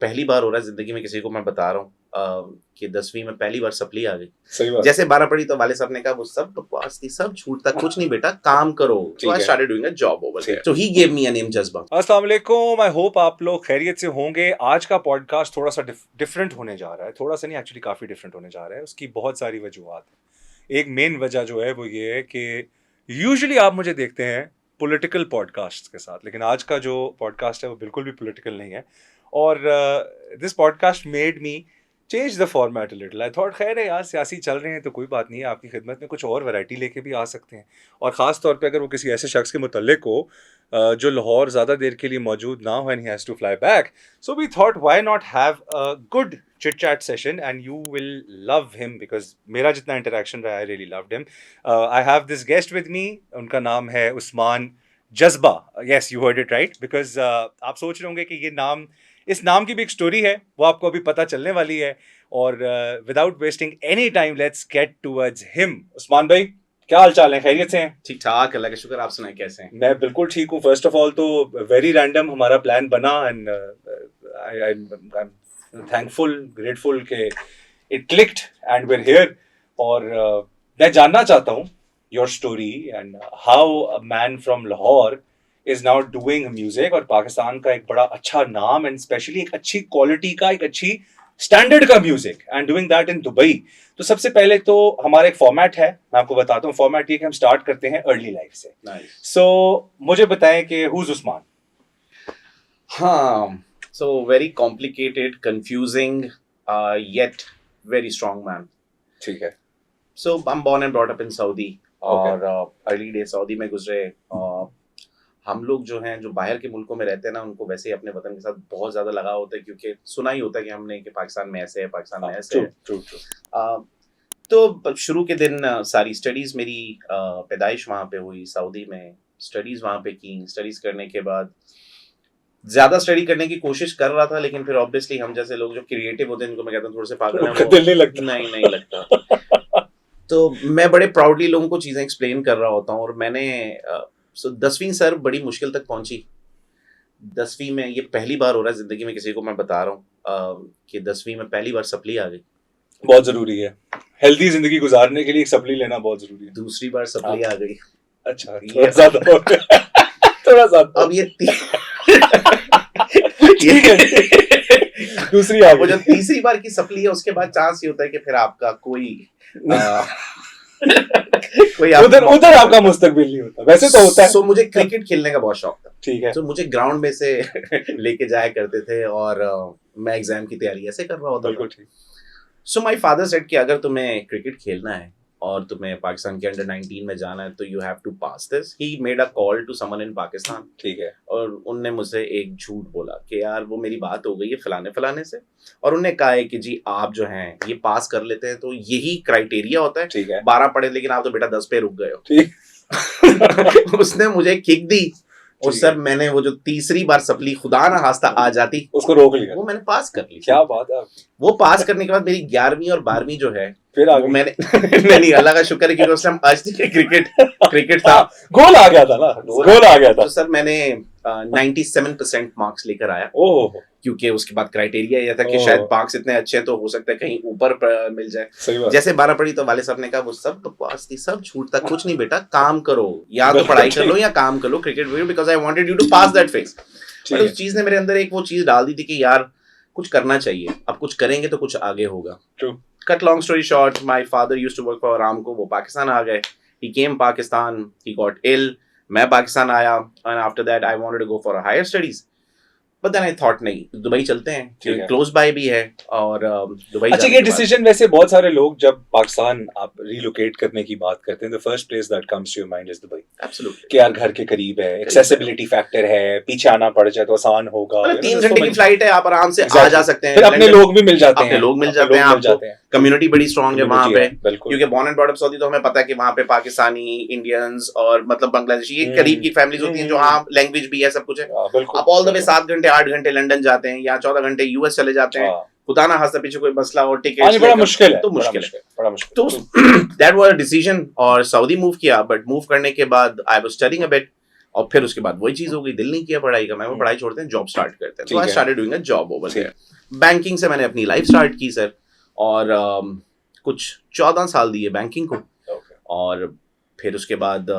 पहली बार हो रहा है जिंदगी में किसी को मैं बता रहा हूँ कि 10वीं में पहली बार सप्ली आ गई। सही बात। जैसे 12 पढ़ी तो वाले साहब ने कहा वो सब बकवास थी, सब झूठ था, कुछ नहीं बेटा, काम करो। So I started doing a job over there. So he gave me a name जज्बा। अस्सलाम वालेकुम, आई होप आप लोग खैरियत से होंगे। आज का पॉडकास्ट थोड़ा सा डिफरेंट होने जा रहा है, थोड़ा सा नहीं एक्चुअली काफ़ी डिफरेंट होने जा रहा है। उसकी बहुत सारी वजूहत है। एक मेन वजह जो है वो ये है कि यूजुअली आप मुझे देखते हैं पॉलिटिकल पॉडकास्ट के साथ, लेकिन आज का जो पॉडकास्ट है वो बिल्कुल भी पॉलिटिकल नहीं है। और this podcast made me change the format little. I thought खैर है यार, सियासी चल रहे हैं तो कोई बात नहीं है, आपकी खिदमत में कुछ और वैरायटी लेके भी आ सकते हैं। और ख़ास तौर पे अगर वो किसी ऐसे शख्स के मुतल्लिक हो जो लाहौर ज़्यादा देर के लिए मौजूद ना हो and he has to fly back, so we thought why not have a good chit chat session and you will love him, because मेरा जितना इंटरेक्शन रहा, I really loved him. I have this guest with me, उनका नाम है Usman Jazba. Yes, you heard it right, because आप सोच रहे होंगे कि ये नाम, इस नाम की भी एक स्टोरी है, वो आपको अभी पता चलने वाली है। और without wasting any time let's get towards him. Usman भाई, क्या हाल चाल है? खैरियत से हैं? ठीक ठाक, अल्लाह का शुक्र। आप सुनाएं कैसे हैं? मैं बिल्कुल ठीक हूँ। फर्स्ट ऑफ ऑल तो वेरी रैंडम हमारा प्लान बना and I am thankful, grateful के it clicked and we are here. और मैं जानना चाहता हूँ your story and how a man from Lahore is now doing music और पाकिस्तान का एक बड़ा अच्छा नाम एंड स्पेशली एक अच्छी क्वालिटी का, एक अच्छी स्टैंडर्ड का music and doing that in Dubai. तो सबसे पहले तो हमारा एक फॉर्मेट है, मैं आपको बताता हूँ। फॉर्मेट ये कि हम स्टार्ट करते हैं अर्ली लाइफ से। सो मुझे बताएं कि हुज उस्मान। हाँ, so very complicated, confusing, yet very strong man. ठीक है। So I'm born and brought up in Saudi और early days सऊदी में गुजरे। हम लोग जो हैं, जो बाहर के मुल्कों में रहते हैं ना, उनको वैसे ही अपने वतन के साथ बहुत ज़्यादा लगाव होता है, क्योंकि सुना ही होता है कि हमने कि पाकिस्तान में ऐसे है, पाकिस्तान में ऐसे है। तो शुरू के दिन सारी स्टडीज़ मेरी पैदाइश वहाँ पे हुई, सऊदी में स्टडीज़ वहाँ पे की। स्टडीज़ करने के बाद ज़्यादा स्टडी करने की कोशिश कर रहा था, लेकिन फिर ऑब्वियसली हम जैसे लोग जो क्रिएटिव होते हैं, उनको मैं कहता हूँ थोड़े से पागल हैं, दिल नहीं लगता। नहीं लगता। तो मैं बड़े प्राउडली लोगों को चीज़ें एक्सप्लेन कर रहा होता हूँ। और मैंने 10वीं सर बड़ी मुश्किल तक पहुंची। 10वीं में ये पहली बार हो रहा है जिंदगी में किसी को मैं बता रहा हूँ कि 10वीं में पहली बार सप्ली आ गई। बहुत जरूरी है, हेल्दी जिंदगी गुजारने के लिए सप्ली लेना बहुत जरूरी है। दूसरी बार सप्ली आ गई। अच्छा, थोड़ा ज्यादा। अब ये दूसरी वो जो तीसरी बार की सप्ली है, उसके बाद चांस ये होता है कि फिर आपका कोई उधर आपका मुस्तकबिल नहीं होता। वैसे तो होता है। सो मुझे क्रिकेट खेलने का बहुत शौक था। ठीक है। तो मुझे ग्राउंड में से लेके जाया करते थे और मैं एग्जाम की तैयारी ऐसे कर रहा होता। बिल्कुल ठीक। सो माय फादर सेड कि अगर तुम्हें क्रिकेट खेलना है और तुम्हें पाकिस्तान के अंडर 19 में जाना है तो you have to pass this. He made a call to someone in Pakistan. ठीक है। और उनने मुझसे एक झूठ बोला कि यार वो मेरी बात हो गई है फलाने से, और उन्होंने कहा है कि जी आप जो हैं ये पास कर लेते हैं तो यही क्राइटेरिया होता है। ठीक है। 12 पढ़े लेकिन आप तो बेटा 10 पे रुक गए हो। ठीक। उसने मुझे किक दी और सर मैंने वो जो तीसरी बार सप्ली खुदा ना खास्ता आ जाती, उसको रोक लिया, वो मैंने पास कर ली। क्या बात है। वो पास करने के बाद मेरी 11वीं और 12वीं जो है फिर वो मैंने नहीं, अल्लाह का शुक्र है कि उस टाइम आज तक क्रिकेट था, गोल आ गया था ना, गोल आ गया था। तो सर मैंने 97% मार्क्स लेकर आया। ओह, क्योंकि उसके बाद क्राइटेरिया ये था कि शायद मार्क्स इतने अच्छे हैं तो हो सकता है कहीं ऊपर मिल जाए। सही बात। जैसे 12 पढ़ी तो वाले साहब ने कहा वो सब बकवास थी, सब झूठ था, कुछ नहीं बेटा, काम करो, या तो पढ़ाई कर लो या काम कर लो cricket, because I wanted you to pass that phase. But उस चीज ने मेरे अंदर एक वो चीज डाल दी थी कि यार कुछ करना चाहिए, अब कुछ करेंगे तो कुछ आगे होगा। Cut long story short, my father used to work for Aramco. वो पाकिस्तान आ गए, ही केम पाकिस्तान, ही गॉट इल, मैं पाकिस्तान आया and after that I wanted to go for higher studies. But then I thought नहीं, दुबई चलते हैं, क्लोज बाय भी है और दुबई। अच्छा, ये डिसीजन वैसे बहुत सारे लोग जब पाकिस्तान आप रिलोकेट करने की बात करते हैं, the first place that comes to your mind is Dubai. Absolutely, कि यार घर के करीब है, एक्सेसिबिलिटी फैक्टर है, पीछे आना पड़ जाए तो आसान होगा, 3 घंटे की फ्लाइट है, आप आराम से आ जा सकते हैं, फिर अपने लोग भी मिल जाते हैं, आपको कम्युनिटी बड़ी स्ट्रांग है वहाँ पे, बिल्कुल। क्योंकि born and brought up Saudi तो हमें पता है कि वहाँ पे पाकिस्तानी, इंडियंस और मतलब बांग्लादेशी, ये करीब की फैमिलीज होती हैं जो हाँ लैंग्वेज भी है, सब कुछ है। आप ऑल द वे 7 घंटे 8 घंटे लंदन जाते हैं या 14 घंटे यूएस चले जाते हैं, खुदा ना खास्ता पीछे कोई मसला और टिकट बड़ा मुश्किल है, तो मुश्किल है। तो दैट वाज अ डिसीजन और सऊदी मूव किया। बट मूव करने के बाद I was studying a bit और फिर उसके बाद वही चीज हो गई, दिल नहीं किया पढ़ाई का, मैं पढ़ाई छोड़ते हैं जॉब स्टार्ट करते हैं, तो I started doing a job over there. Banking से मैंने अपनी लाइफ स्टार्ट की सर, और कुछ 14 साल दिए बैंकिंग को। और फिर उसके बाद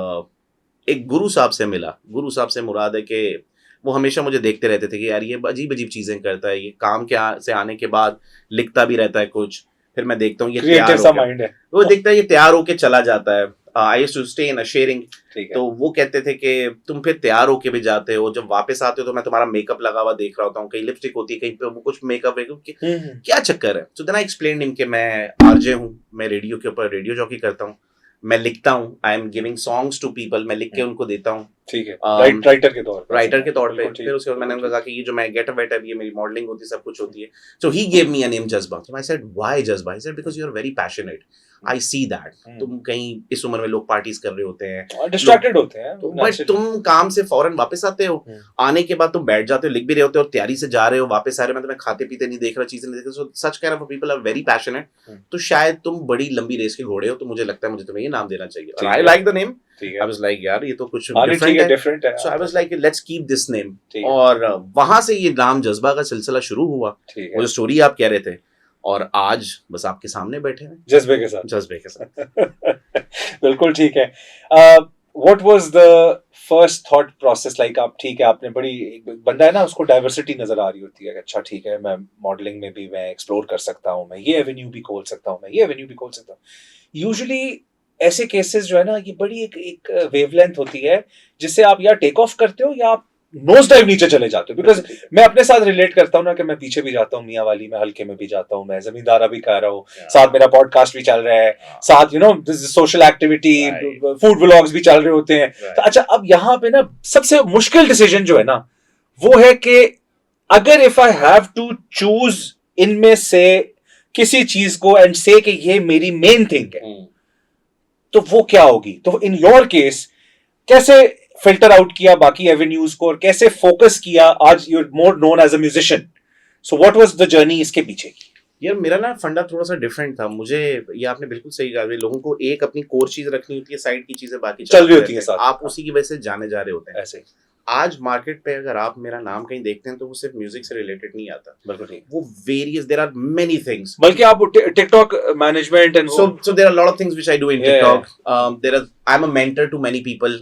एक गुरु साहब से मिला। गुरु साहब से मुराद है कि वो हमेशा मुझे देखते रहते थे कि यार ये अजीब अजीब चीजें करता है, ये काम के से आने के बाद लिखता भी रहता है कुछ, फिर मैं देखता हूँ ये तैयार होके, वो देखता है ये तैयार होके चला जाता है। I used to stay in a sharing, तो वो कहते थे कि तुम फिर तैयार होके भी जाते हो, जब वापस आते हो तो मैं तुम्हारा मेकअप लगा हुआ देख रहा होता हूँ, कहीं लिपस्टिक होती है, कहीं पे वो कुछ मेकअप क्या चक्कर है। So then I explained him कि मैं आरजे हूँ, मैं रेडियो के ऊपर रेडियो जॉकी करता हूँ, मैं लिखता हूँ, I am giving songs to people, मैं लिख के उनको देता हूँ, ठीक है, राइटर के तौर पे। फिर उसके बाद मैंने उनको कहा कि ये जो मैं गेटअप वेटअप, ये मेरी मॉडलिंग होती है, सब कुछ होती है। सो he gave me a name जज्बा। सो आई said why Jazba? He said because you are very passionate, I see that. तुम कहीं इस उम्र में लोग पार्टीज कर रहे होते हैं, डिस्ट्रैक्टेड होते हैं, बट तुम काम से फौरन वापस आते हो, आने के बाद तुम बैठ जाते हो, लिख भी रहे होते हो और तैयारी से जा रहे हो, वापस आ रहे हो, मैं तुम्हें खाते पीते नहीं देख रहा, चीजें नहीं देख रहा। So such kind of people are very passionate, तो शायद तुम बड़ी लंबी रेस के घोड़े हो, तो मुझे लगता है मुझे तुम्हें ये नाम देना चाहिए। और I like the name, I was like यार ये तो कुछ डिफरेंट है, so I was like let's keep this name. और वहां से ये नाम जज्बा का सिलसिला शुरू हुआ, वो जो स्टोरी आप कह रहे थे, और आज बस आपके सामने बैठे हैं जज्बे के साथ। बिल्कुल ठीक है। What was the first thought process like? आप ठीक है, आपने बड़ी, बंदा है ना, उसको डाइवर्सिटी नजर आ रही होती है, अच्छा ठीक है, मैं मॉडलिंग में भी मैं एक्सप्लोर कर सकता हूँ, मैं ये एवेन्यू भी खोल सकता हूँ, मैं ये एवेन्यू भी खोल सकता हूँ। यूजुअली ऐसे केसेस जो है ना, ये बड़ी एक वेवलेंथ होती है जिससे आप या टेक ऑफ करते हो या आप नोज डाइव नीचे चले जाते हो। बिकॉज मैं अपने साथ रिलेट करता हूँ ना कि मैं पीछे भी जाता हूँ, मियाँ वाली में हल्के में भी जाता हूँ, मैं जमींदारा भी कर रहा हूँ, साथ मेरा पॉडकास्ट भी चल रहा है, साथ you know social activity, food vlogs भी चल रहे होते हैं। तो अच्छा, अब यहाँ पे ना सबसे मुश्किल डिसीजन जो है ना, वो है कि अगर if I have to choose इनमें से किसी चीज को एंड से कि ये मेरी मेन थिंग है, तो वो क्या होगी? तो इन योर केस कैसे फिल्टर आउट किया बाकी एवेन्यूज को और कैसे फोकस किया? आज you are more known as a musician, so what was the journey इसके पीछे की? यार मेरा ना फंडा थोड़ा सा डिफरेंट था। मुझे, ये आपने बिल्कुल सही कहा, लोगों को एक अपनी कोर चीज रखनी होती है, साइड की चीजें बाकी चल रही होती है साथ, आप उसी की वजह से जाने जा रहे होते हैं। ऐसे आज मार्केट पे अगर आप मेरा नाम कहीं देखते हैं तो वो सिर्फ म्यूजिक से रिलेटेड नहीं आता, बिल्कुल ठीक, वो various, there are many things, बल्कि आप TikTok management and so there are a lot of things which I do in TikTok. There are, I'm a mentor to many people.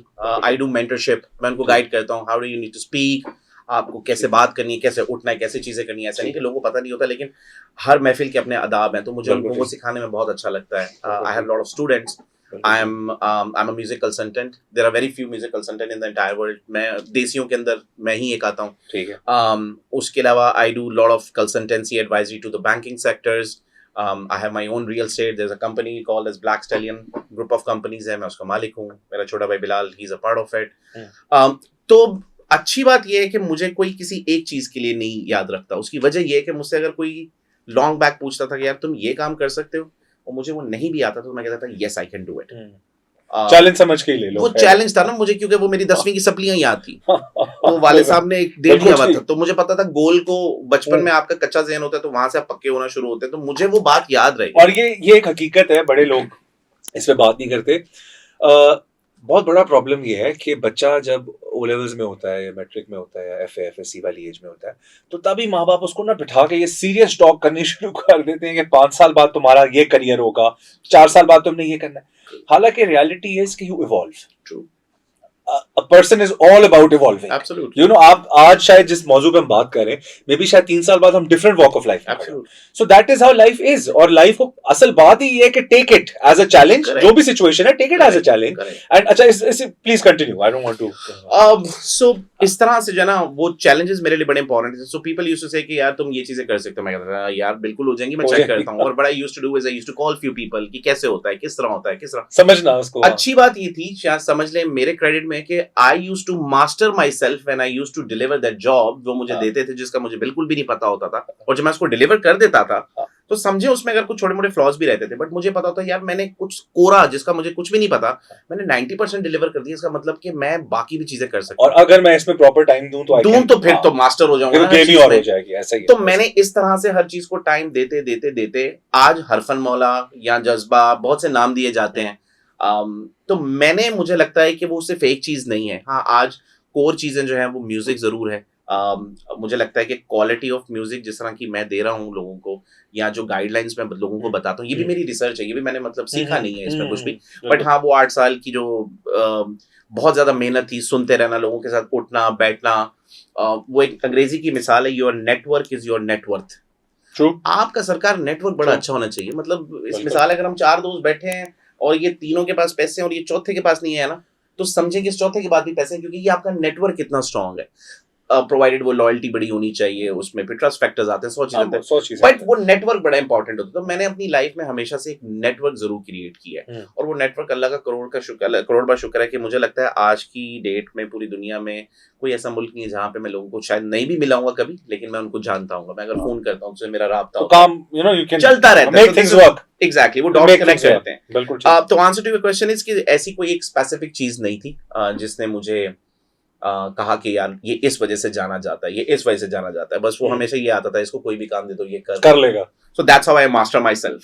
I do mentorship, मैं उनको guide करता हूँ, how do you need to speak, आपको कैसे बात करनी है, कैसे उठना है, कैसे चीजें करनी है। ऐसा नहीं कि लोगों को पता नहीं होता, लेकिन हर महफिल के अपने आदाब हैं, तो मुझे उनको वो सिखाने में बहुत अच्छा लगता है। I have a lot of students. I'm a music consultant. There are very few music consultant in the entire world. मैं देसियों के अंदर मैं ही एक आता हूँ, ठीक है। उसके अलावा I do a lot of consultancy advisory to the banking sectors. I have my own real estate. There's a company called as Black Stallion group of companies है, मैं उसका मालिक हूँ। मेरा छोटा भाई Bilal, he's a part of it. तो अच्छी बात ये है कि मुझे कोई किसी एक चीज के लिए नहीं याद रखता। उसकी वजह ये है कि मुझसे अगर कोई लॉन्ग बैक पूछता था कि यार तुम ये काम कर सकते हो, और मुझे वो नहीं भी आता, तो मैं कहता था yes I can do it. Challenge समझ के ही ले लो। वो चैलेंज था ना मुझे, क्योंकि वो मेरी 10वीं की सप्लियां याद थी। वो वाले साहब ने एक दे दिया हुआ था, तो मुझे पता था गोल को, बचपन में आपका कच्चा ज़हन होता है तो वहां से आप पक्के होना शुरू होते हैं, तो मुझे वो बात याद रही। और ये एक हकीकत है, बड़े लोग इस पे बात नहीं करते। बहुत बड़ा प्रॉब्लम ये है कि बच्चा जब ओ लेवल्स में होता है या मैट्रिक में होता है या FA/FSC वाली एज में होता है, तो तभी माँ बाप उसको ना बिठा के ये सीरियस टॉक करनी शुरू कर देते हैं कि 5 साल बाद तुम्हारा ये करियर होगा, 4 साल बाद तुमने ये करना है। हालांकि रियलिटी इज कि you evolve. True, a person is all about evolving. Absolutely. You know, आप आज शायद जिस मौजू पे हम बात कर रहे हैं, मे बी शायद 3 साल बाद हम different walk of life में हैं। So that is how life is. और life को असल बात ही ये है कि take it as a challenge. जो भी situation है, take it as a challenge. And अच्छा, इस please continue. I don't want to. So इस तरह से जो है ना, वो challenges मेरे लिए बड़े important हैं। So people used to say कि यार तुम ये चीजें कर सकते हो। मैं कहता था यार बिल्कुल हो जाएंगी, मैं check करता हूँ। और what I used to do is I used to call few people कि कैसे होता है, किस तरह होता है, किस तरह समझना उसको। अच्छी बात ये थी, शायद समझ ले मेरे क्रेडिट में, कि I used to master myself when I used to deliver that job जो मुझे देते थे, जिसका मुझे बिल्कुल भी नहीं पता होता था, और जब मैं उसको डिलीवर कर देता था तो समझे उसमें अगर कुछ छोटे मोटे फ्लॉज भी रहते थे, बट मुझे पता होता यार मैंने कुछ कोरा जिसका मुझे कुछ भी नहीं पता, मैंने 90% डिलीवर कर दिया। इसका मतलब कि मैं बाकी भी चीजें कर सकता हूँ, और अगर मैं इसमें प्रॉपर टाइम दूं तो फिर तो मास्टर हो जाऊंगा, गेम ही और हो जाएगी। ऐसा ही तो मैंने इस तरह से हर चीज को टाइम देते देते देते आज हरफन मौला या जज्बा, बहुत से नाम दिए जाते हैं। तो मैंने, मुझे लगता है कि वो सिर्फ एक चीज नहीं है। हाँ, आज कोर चीजें जो है वो म्यूजिक जरूर है। मुझे लगता है कि क्वालिटी ऑफ म्यूजिक जिस तरह की मैं दे रहा हूँ लोगों को, या जो गाइडलाइंस मैं लोगों को बताता हूँ, ये भी मेरी रिसर्च है, ये भी मैंने मतलब सीखा नहीं है इसमें कुछ भी। बट हाँ, वो 8 साल की जो बहुत ज्यादा मेहनत थी, सुनते रहना, लोगों के साथ उठना बैठना, वो एक अंग्रेजी की मिसाल है, your network is your net worth. True. आपका सरकार नेटवर्क बड़ा अच्छा होना चाहिए। मतलब इस मिसाल अगर हम 4 दोस्त बैठे हैं और ये तीनों के पास पैसे हैं और ये चौथे के पास नहीं है ना, तो समझें कि इस चौथे के बाद भी पैसे हैं, क्योंकि ये आपका नेटवर्क कितना स्ट्रांग है। प्रोवाइडेड वो लॉयल्टी बड़ी होनी चाहिए, उसमें फिर ट्रस्ट फैक्टर्स आते हैं, 100 चीजें आते हैं, बट वो नेटवर्क बड़ा इंपॉर्टेंट होता है। तो मैंने अपनी लाइफ में हमेशा से एक नेटवर्क जरूर क्रिएट किया है, और वो नेटवर्क अल्लाह का करोड़ बार शुक्र है कि मुझे लगता है आज की डेट में पूरी दुनिया में कोई ऐसा मुल्क नहीं है जहाँ पे मैं लोगों को शायद नहीं भी मिलाऊंगा कभी, लेकिन मैं उनको जानता हूँ। मैं अगर फोन करता हूँ तो मेरा राब्ता काम चलता रहता है, एग्जैक्टली, वो डॉट्स कनेक्ट रहते हैं। बिल्कुल। तो answer to your question is कि ऐसी कोई एक स्पेसिफिक चीज नहीं थी जिसने मुझे कहा कि यार ये इस वजह से जाना जाता है, ये इस वजह से जाना जाता है। बस वो हमेशा ये आता था, इसको कोई भी काम दे दो ये कर लेगा। So that's how I master my self.